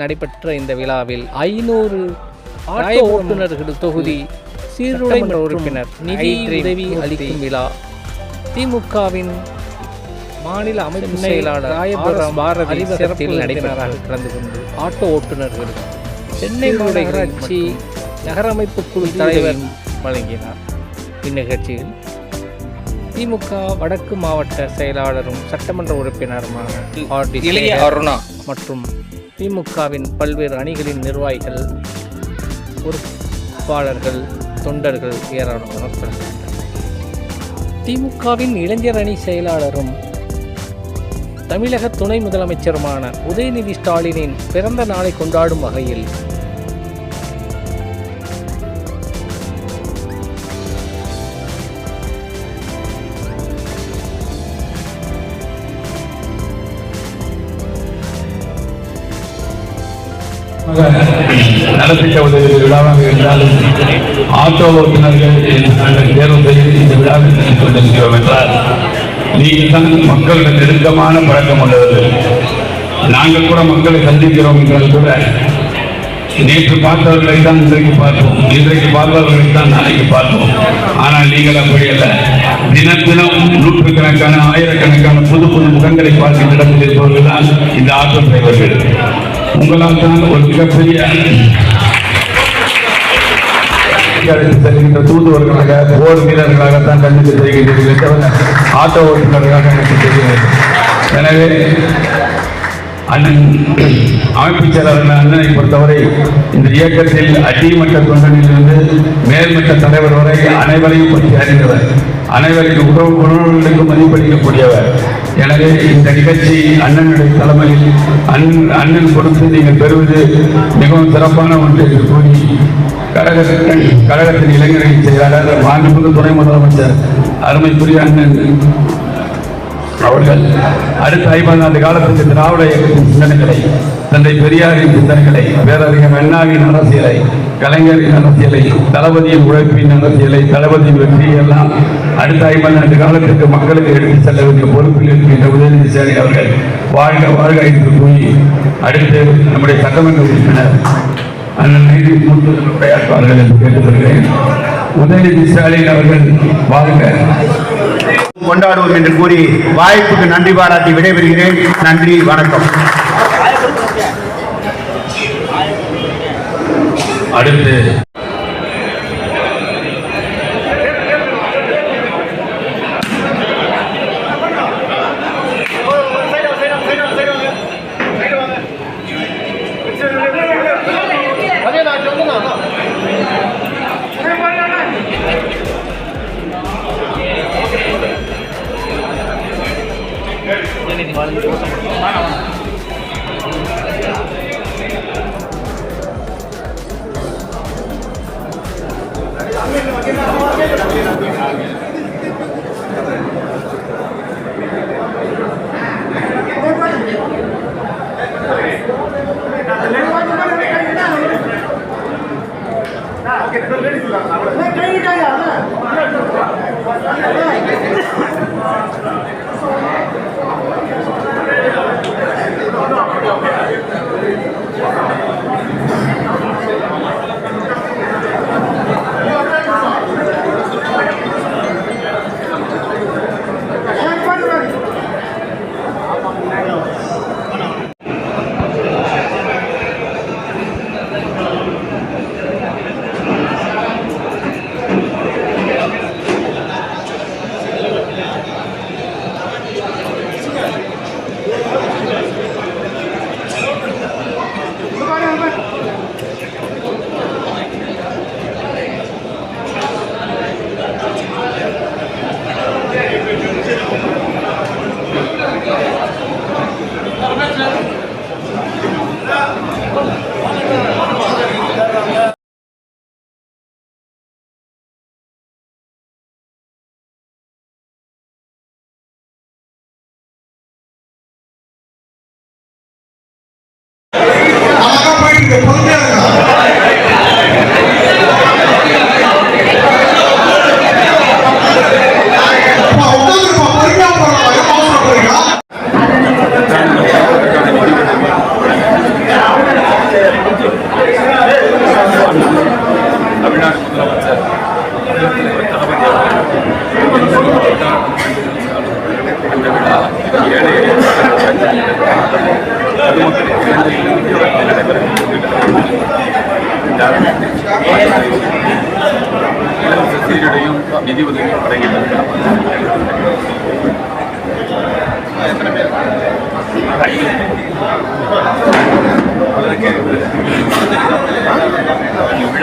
நடைபெற்ற இந்த விழாவில் 500 ஆட்டோ ஓட்டுநர்கள் தொகுதி சீருடை உறுப்பினர் நிதி உதவி அளிக்கும் விழா. திமுகவின் மாநில அமைப்பு செயலாளர் ராயபுரம் பாரதி சிறப்பில் நடைபெற்றார். கலந்து கொண்டு ஆட்டோ ஓட்டுநர்கள் சென்னை மாநகராட்சி நகர அமைப்பு குழு தலைவர் வழங்கினார். இந்நிகழ்ச்சியில் திமுக வடக்கு மாவட்ட செயலாளரும் சட்டமன்ற உறுப்பினருமான அருணா மற்றும் திமுகவின் பல்வேறு அணிகளின் நிர்வாகிகள், பொறுப்பாளர்கள், தொண்டர்கள் ஏராளமானோர் கலந்துகொண்டனர். திமுகவின் இளைஞர் அணி செயலாளரும் தமிழக துணை முதலமைச்சருமான உதயநிதி ஸ்டாலினின் பிறந்த நாளை கொண்டாடும் வகையில் நலத்திட்ட உதவி விழாவாக இருந்தாலும் ஆட்டோ ஓட்டுநர்கள் நாங்கள் தேர்வு செய்து இந்த விழாவில் கொண்டிருக்கிறோம் என்றால் நீங்கள் தான் மக்களுடன் நெருக்கமான பழக்கம் உள்ளது. நாங்கள் கூட மக்களை சந்திக்கிறோம் என்றால் கூட நேற்று பார்த்தவர்களை தான் இன்றைக்கு பார்ப்போம், இன்றைக்கு பார்த்தவர்களை தான் நாளைக்கு பார்ப்போம். ஆனால் நீங்கள் அப்படி அல்ல, தினம் தினம் நூற்றுக்கணக்கான ஆயிரக்கணக்கான புது புது முகங்களை பார்க்கின்ற இடத்தில் இருப்பவர்கள் தான் இந்த ஆட்டோ டிரைவர்கள். உங்களால் தான் ஒரு மிகப்பெரிய செல்கின்ற தூதுவர்களாக, போர் வீரர்களாகத்தான் கண்ணுக்கு தெரிகின்றீர்கள், ஆட்டோ ஓட்டுநர்களாக எனக்கு தெரிகிறது. எனவே அண்ணன் அமைப்பு செயலாளர் அண்ணனை பொறுத்தவரை இந்த இயக்கத்தில் அடிமட்ட தொண்டனிலிருந்து மேல்மட்ட தலைவர் வரை அனைவரையும் பற்றி அறிந்தவர், அனைவரின் உறவுகளுக்கும் மதிப்பளிக்கக்கூடியவர். எனவே இந்த நிகழ்ச்சி அண்ணனுடைய தலைமையில் அண்ணன் கொடுத்து நீங்கள் பெறுவது மிகவும் சிறப்பான ஒன்று என்று கூறி கழகத்தின் இளைஞரின் செயலாளர் மாண்புமிகு துணை முதலமைச்சர் அருமைக்குரிய அண்ணன் அவர்கள் அடுத்த 50 ஆண்டு காலத்துக்கு திராவிட இயக்கத்தின் சிந்தனைகளை, தந்தை பெரியாரின் சிந்தனைகளை, பேரறிஞர் அண்ணாவின் அரசியலை, கலைஞரின் அரசியலை, தளபதியின் உழைப்பின் அரசியலை, தளபதியின் வெற்றியை எல்லாம் அடுத்த 50 ஆண்டு காலத்திற்கு மக்களுக்கு எடுத்துச் செல்ல வேண்டிய பொறுப்பில் இருக்கின்ற உதயநிதி ஸ்டாலின் அவர்கள் வாழ்க வாழ்க என்று கூறி அடுத்து நம்முடைய சட்டமன்ற உறுப்பினர் அண்ணன் உரையாற்றுவார்கள் என்று கேட்டுக்கொள்கிறேன். உதயநிதி ஸ்டாலின் அவர்கள் வாழ்க கொண்டாடுவோம் என்று கூறி வாய்ப்புக்கு நன்றி பாராட்டி விடைபெறுகிறேன். நன்றி, வணக்கம். அடுத்து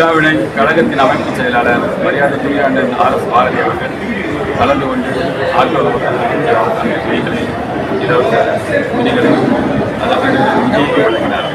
விழாவினை கழகத்தின் அமைப்பு செயலாளர் மரியாதைக்குரிய அண்ணன் RS பாரதி அவர்கள் கலந்து கொண்டு ஆற்றல் விதிகளை இலவச விதிகளை வழங்கினார்.